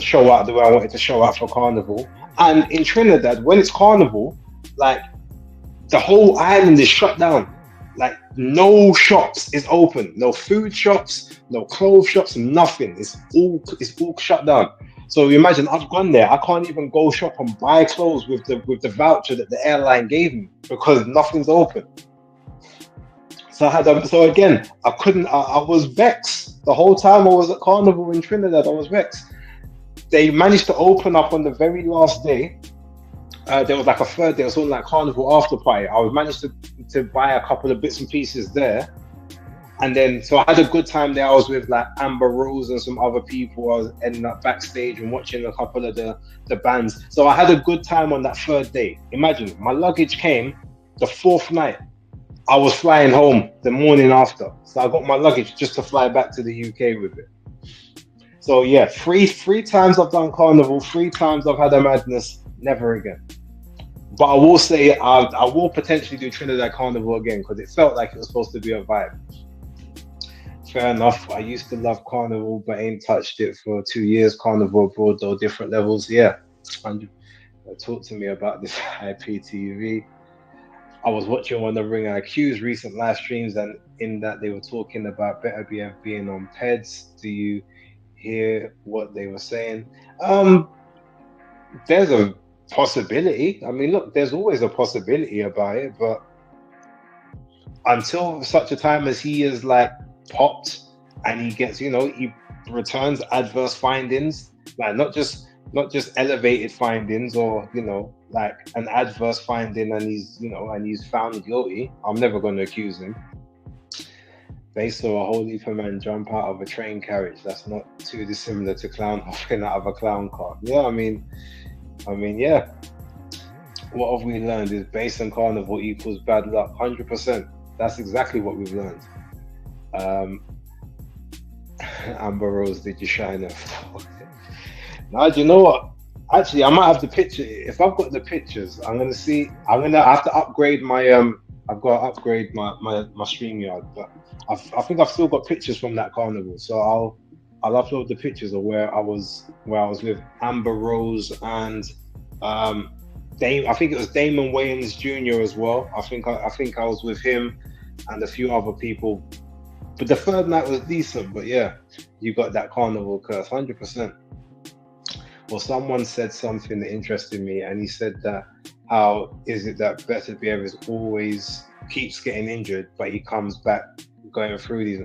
show out the way I wanted to show out for carnival. And in Trinidad, when it's carnival, like the whole island is shut down. Like no shops is open, no food shops, no clothes shops, nothing. It's all shut down. So imagine I've gone there. I can't even go shop and buy clothes with the voucher that the airline gave me because nothing's open. So again, I couldn't. I was vexed the whole time I was at Carnival in Trinidad. I was vexed. They managed to open up on the very last day. There was like a third day. It was sort of like Carnival after party. I was managed to buy a couple of bits and pieces there, and then so I had a good time there. I was with like Amber Rose and some other people. I was ending up backstage and watching a couple of the bands. So I had a good time on that third day. Imagine my luggage came the fourth night. I was flying home the morning after, so I got my luggage just to fly back to the UK with it. So yeah, three times I've done Carnival, three times I've had a madness. Never again. But I will say I will potentially do Trinidad Carnival again because it felt like it was supposed to be a vibe. Fair enough. I used to love Carnival, but ain't touched it for 2 years. Carnival abroad, though, different levels. Yeah, 100. Talk to me about this IPTV. I was watching one of Ring IQ's recent live streams, and in that they were talking about Better BF being on PEDS. Do you hear what they were saying? Um, there's a possibility. I mean, look, there's always a possibility about it, but until such a time as he is like popped and he gets, he returns adverse findings, like not just elevated findings or like an adverse finding, and he's found guilty. I'm never going to accuse him. They saw a whole heap of men jump out of a train carriage. That's not too dissimilar to clown hopping out of a clown car. Yeah, yeah. What have we learned is base and carnival equals bad luck. 100%. That's exactly what we've learned. Amber Rose, did you shine her? Now, do you know what? Actually, I might have the picture. If I've got the pictures, I'm gonna see. I'm gonna have to upgrade my I've got to upgrade my StreamYard, but I think I've still got pictures from that carnival. So I'll upload the pictures of where I was with Amber Rose and Dame. I think it was Damon Wayans Jr. as well. I think I was with him and a few other people. But the third night was decent. But yeah, you got that carnival curse, 100%. Well, someone said something that interested me, and he said that how is it that Better Behavior always keeps getting injured, but he comes back going through these?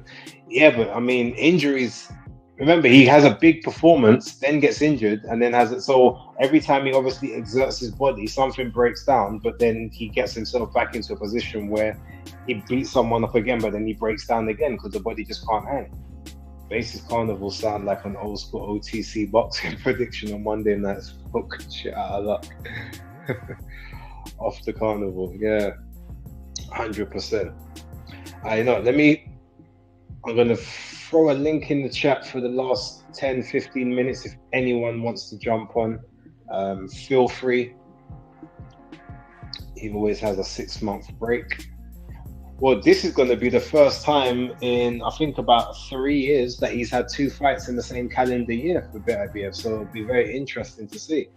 Yeah, but I mean, injuries. Remember, he has a big performance, then gets injured, and then has it. So every time he obviously exerts his body, something breaks down, but then he gets himself back into a position where he beats someone up again, but then he breaks down again because the body just can't hang. Basis Carnival sound like an old school OTC boxing prediction on Monday nights. Fuck shit out of luck. Off the Carnival, yeah, 100%. I know. I'm gonna throw a link in the chat for the last 10-15 minutes if anyone wants to jump on. Feel free. He always has a 6-month break. Well, this is going to be the first time in, I think, about 3 years that he's had 2 fights in the same calendar year for BIBF. So it'll be very interesting to see.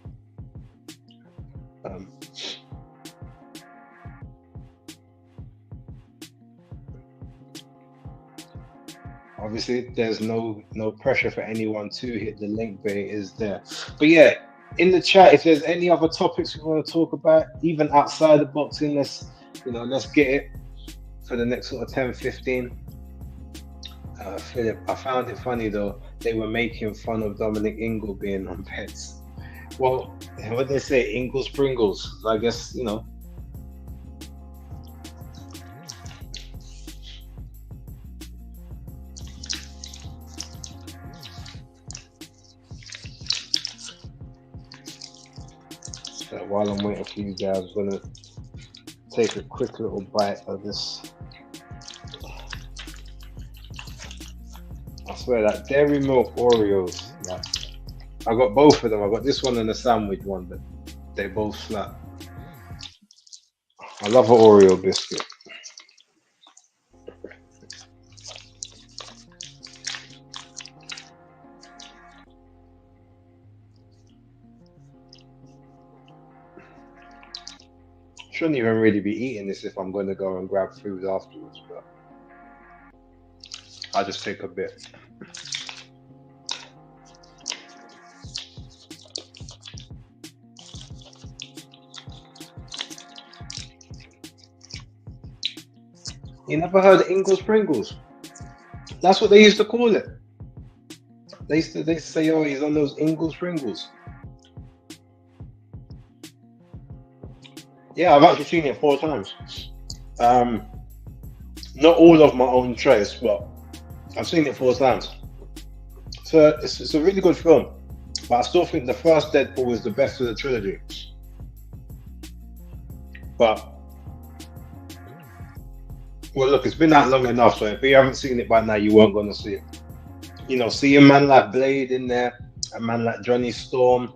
Obviously, there's no pressure for anyone to hit the link, but it is there. But yeah, in the chat, if there's any other topics we want to talk about, even outside of boxing, let's get it. For the next sort of 10-15. Philip, I found it funny though, they were making fun of Dominic Ingle being on PEDS. Well, what they say, Ingles Pringles, I guess, So while I'm waiting for you guys, I'm gonna take a quick little bite of this. I swear that Dairy Milk Oreos, like, I got both of them. I got this one and the sandwich one, but they both slap. I love an Oreo biscuit. Shouldn't even really be eating this if I'm going to go and grab food afterwards, but I'll just take a bit. You never heard of Ingles Pringles? That's what they used to call it. They used to say, oh, he's on those Ingles Pringles. Yeah, I've actually seen it 4 times. Um, Not all of my own choice, but I've seen it 4 times. So it's a really good film, but I still think the first Deadpool is the best of the trilogy. But well, look, it's been that long enough, so if you haven't seen it by now, you weren't going to see it. You know, see a man like Blade in there, a man like Johnny Storm,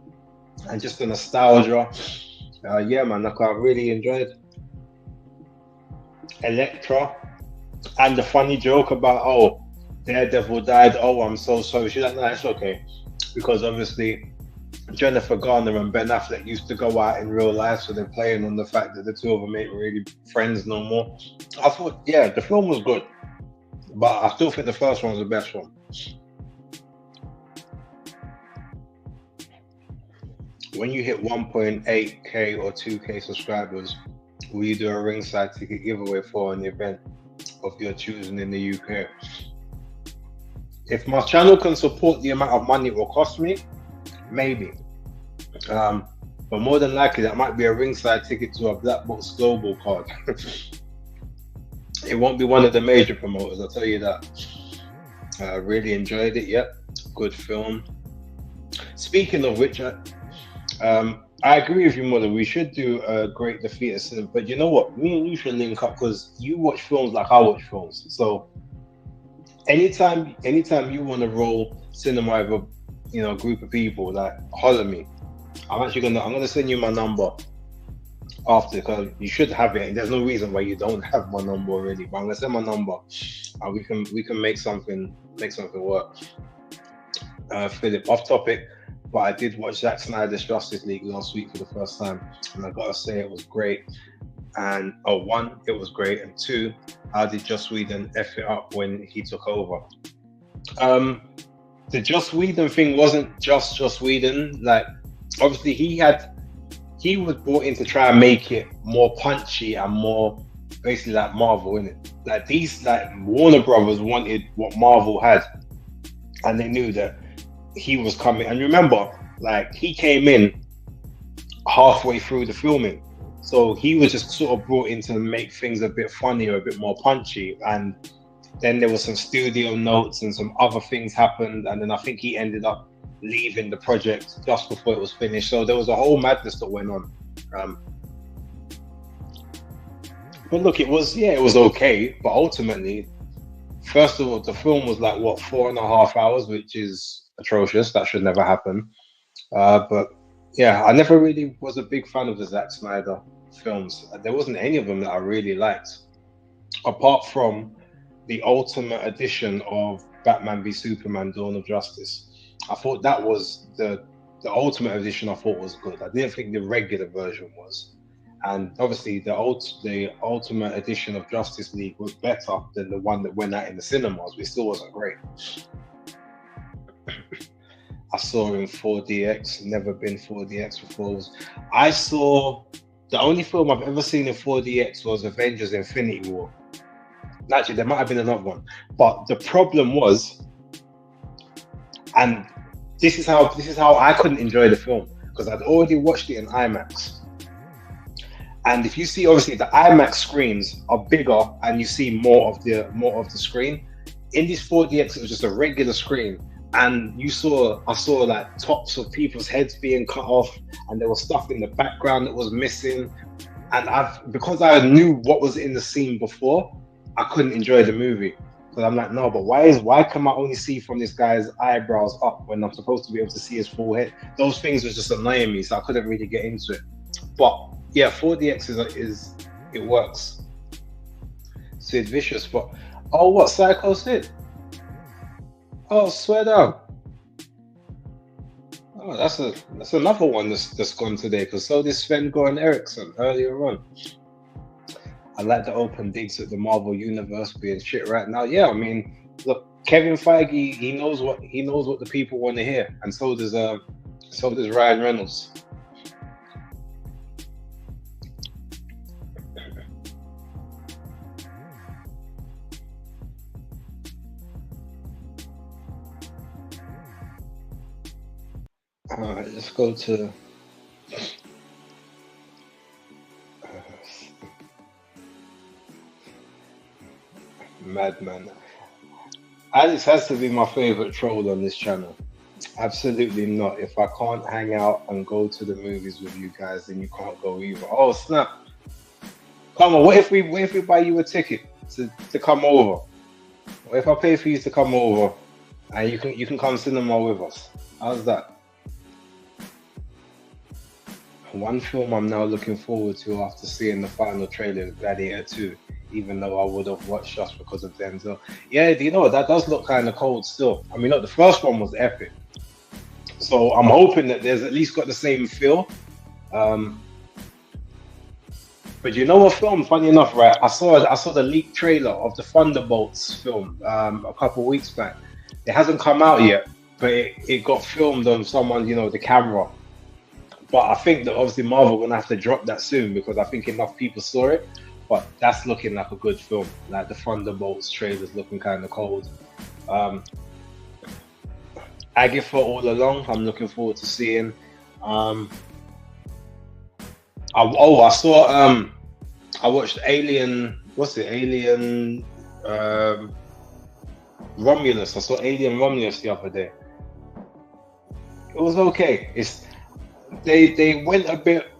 and just the nostalgia. Yeah, man, like I really enjoyed Elektra, and the funny joke about, oh, Daredevil died. Oh, I'm so sorry. She's like, no, it's okay, because obviously Jennifer Garner and Ben Affleck used to go out in real life, so they're playing on the fact that the two of them ain't really friends no more. I thought, yeah, the film was good, but I still think the first one was the best one. When you hit 1.8k or 2k subscribers, will you do a ringside ticket giveaway for an event of your choosing in the UK? If my channel can support the amount of money it will cost me, maybe. But more than likely, that might be a ringside ticket to a Black Box Global card. It won't be one of the major promoters, I'll tell you that. Really enjoyed it. Yep, good film. Speaking of which, I agree with you, Mother. We should do a Great Defeat at Cinema. But you know what? Me and you should link up, because you watch films like I watch films. So anytime you want to roll cinema with a group of people, like, holler me. I'm gonna send you my number after, because you should have it. And there's no reason why you don't have my number already. But I'm gonna send my number, and we can make something work. Philip, off topic, but I did watch Zack Snyder's Justice League last week for the first time, and I gotta say it was great. And one, it was great, and two, how did Joss Whedon F it up when he took over? The Joss Whedon thing wasn't just Joss Whedon. Like, obviously he was brought in to try and make it more punchy and more basically like Marvel, innit? Like Warner Brothers wanted what Marvel had, and they knew that he was coming. And remember, like, he came in halfway through the filming, so he was just sort of brought in to make things a bit funnier, a bit more punchy. And then there was some studio notes and some other things happened, and then I think he ended up leaving the project just before it was finished. So there was a whole madness that went on. But look, it was okay. But ultimately, first of all, the film was like, what, 4.5 hours, which is atrocious. That should never happen. But yeah, I never really was a big fan of the Zack Snyder films. There wasn't any of them that I really liked, apart from the Ultimate Edition of Batman v Superman: Dawn of Justice. I thought that was the Ultimate Edition. I thought was good. I didn't think the regular version was. And obviously, the Ultimate Edition of Justice League was better than the one that went out in the cinemas, but it still wasn't great. I saw in 4DX, never been 4DX before. I saw, the only film I've ever seen in 4DX was Avengers Infinity War. Actually, there might have been another one. But the problem was, and this is how I couldn't enjoy the film, because I'd already watched it in IMAX. And if you see, obviously the IMAX screens are bigger and you see more of the screen. In this 4DX, it was just a regular screen, and I saw like tops of people's heads being cut off, and there was stuff in the background that was missing. And because I knew what was in the scene before, I couldn't enjoy the movie. Because I'm like, no, but why can I only see from this guy's eyebrows up when I'm supposed to be able to see his full head? Those things were just annoying me, so I couldn't really get into it. But yeah, 4DX is it works. Sid Vicious, but what Psycho Sid? Oh, swear down. Oh, that's another one that's gone today. Because so did Sven Goran Eriksson earlier on. I like the open digs at the Marvel universe being shit right now. Yeah, I mean, look, Kevin Feige, he knows what the people want to hear, and so does Ryan Reynolds. All right, let's go to Madman. Alex has to be my favorite troll on this channel. Absolutely not. If I can't hang out and go to the movies with you guys, then you can't go either. Oh snap! Come on, what if we buy you a ticket to come over? What if I pay for you to come over and you can come cinema with us? How's that? One film I'm now looking forward to after seeing the final trailer is Gladiator 2, even though I would have watched just because of Denzel. Yeah, do you know what? That does look kind of cold still. I mean, look, the first one was epic. So I'm hoping that there's at least got the same feel. Um, but you know what film? Funny enough, right? I saw the leaked trailer of the Thunderbolts film a couple of weeks back. It hasn't come out yet, but it got filmed on someone, the camera. But I think that obviously Marvel gonna have to drop that soon because I think enough people saw it. But that's looking like a good film. Like the Thunderbolts trailer's looking kind of cold. Agatha all along, I'm looking forward to seeing. I watched Alien. What's it? Alien Romulus. I saw Alien Romulus the other day. It was okay. They went a bit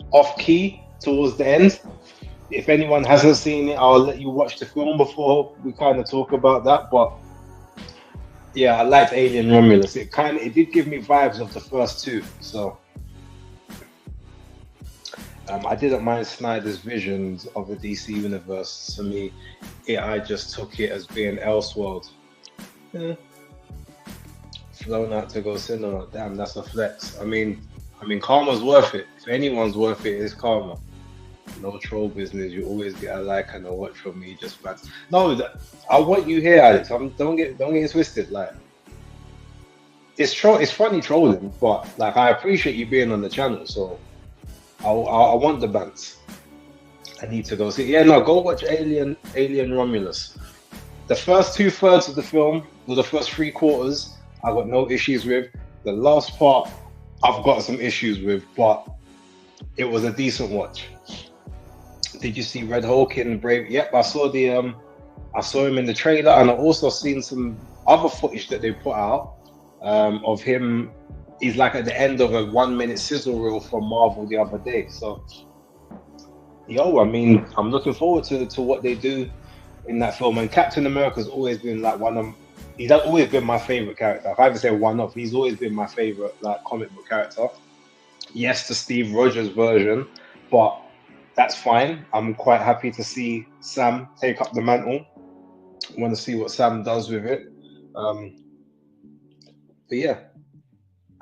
off key towards the end. If anyone hasn't seen it, I'll let you watch the film before we kind of talk about that. But yeah, I liked Alien Romulus. It did give me vibes of the first two. So I didn't mind Snyder's visions of the DC universe. To me, I just took it as being Elseworld. Yeah. Flown out to go cinema. Damn, that's a flex. I mean, karma's worth it. If anyone's worth it, it's karma. No troll business. You always get a like and a watch from me. Just flat. No, I want you here, Alex. Don't get it twisted. Like, it's funny trolling, but like I appreciate you being on the channel. So I want the bands. I need to go see. Yeah, no, go watch Alien Romulus. The first 2/3 of the film, or the first 3/4, I got no issues with. The last part, I've got some issues with, but it was a decent watch. Did you see Red Hulk in Brave? Yep, I saw I saw him in the trailer, and I also seen some other footage that they put out of him. He's like at the end of a 1-minute sizzle reel from Marvel the other day. So, I mean, I'm looking forward to what they do in that film. And Captain America's always been like he's always been my favorite character. If I ever say one off, he's always been my favorite like comic book character. Yes, the Steve Rogers version, but that's fine. I'm quite happy to see Sam take up the mantle. I want to see what Sam does with it. But yeah,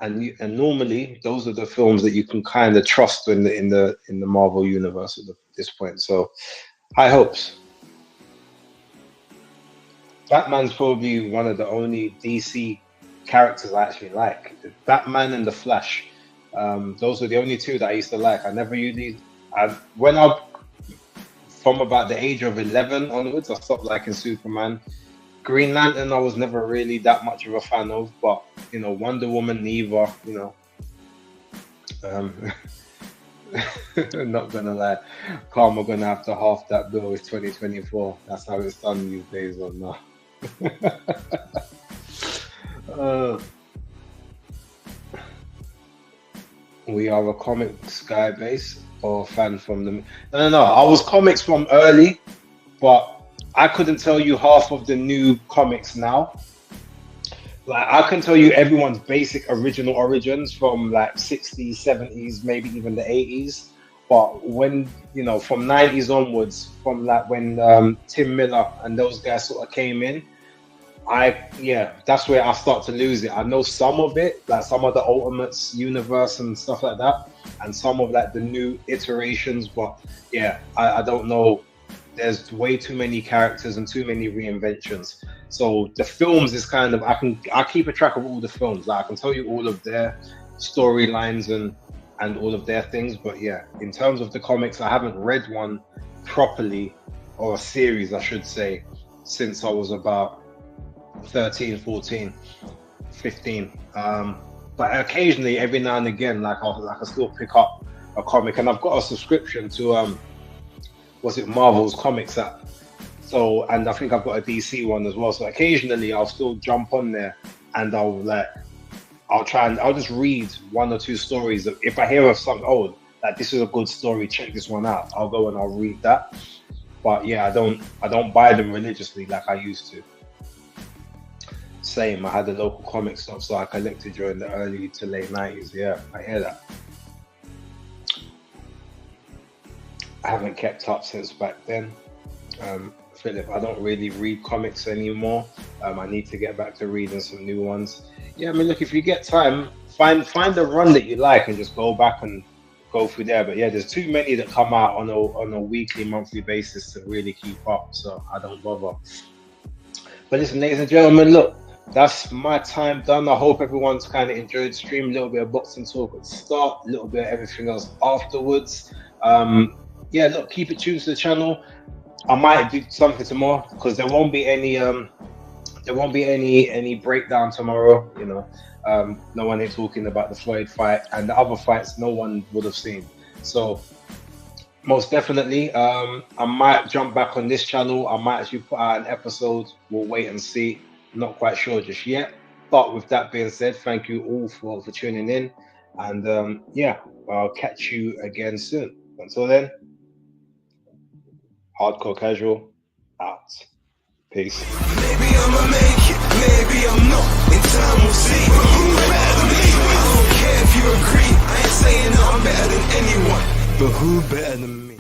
and normally those are the films that you can kind of trust in the Marvel universe at this point. So high hopes. Batman's probably one of the only DC characters I actually like. Batman and the Flash. Those were the only two that I used to like. I never really. From about the age of 11 onwards, I stopped liking Superman. Green Lantern, I was never really that much of a fan of, but Wonder Woman, neither. Not gonna lie, Karma gonna have to half that bill with 2024. That's how it's done these days, or not. We are a comics guy base or fan from them. No. I was comics from early, but I couldn't tell you half of the new comics now. Like I can tell you everyone's basic original origins from like 60s, 70s, maybe even the 80s. But when from 90s onwards, from like when Tim Miller and those guys sort of came in, Yeah, that's where I start to lose it. I know some of it, like some of the Ultimates universe and stuff like that, and some of like the new iterations, but yeah, I don't know. There's way too many characters and too many reinventions. So the films is kind of I keep a track of all the films. Like I can tell you all of their storylines and all of their things. But yeah, in terms of the comics, I haven't read one properly, or a series, I should say, since I was about 13, 14, 15. But occasionally, every now and again, like I can still pick up a comic, and I've got a subscription to was it Marvel's comics app. So, and I think I've got a DC one as well. So occasionally I'll still jump on there and I'll just read one or two stories. If I hear of something, oh, like this is a good story, check this one out. I'll go and I'll read that. But yeah, I don't buy them religiously like I used to. Same, I had a local comic shop, so I collected during the early to late 90s. Yeah, I hear that. I haven't kept up since back then. Philip, I don't really read comics anymore. I need to get back to reading some new ones. Yeah, I mean, look, if you get time, find a run that you like and just go back and go through there. But yeah, there's too many that come out on a weekly, monthly basis to really keep up, so I don't bother. But listen, ladies and gentlemen, look, that's my time done. I hope everyone's kind of enjoyed the stream. A little bit of boxing talk at the start, a little bit of everything else afterwards. Yeah, look, keep it tuned to the channel. I might do something tomorrow because there won't be any breakdown tomorrow. You know, no one is talking about the Floyd fight and the other fights. No one would have seen. So most definitely, I might jump back on this channel. I might actually put out an episode. We'll wait and see. Not quite sure just yet. But with that being said, thank you all for tuning in, and yeah, I'll catch you again soon. Until then. Hardcore Casual out. Peace. Maybe I'ma make it, maybe I'm not. In time we'll see. But who better than me? I don't care if you agree. I ain't saying that I'm better than anyone. But who better than me?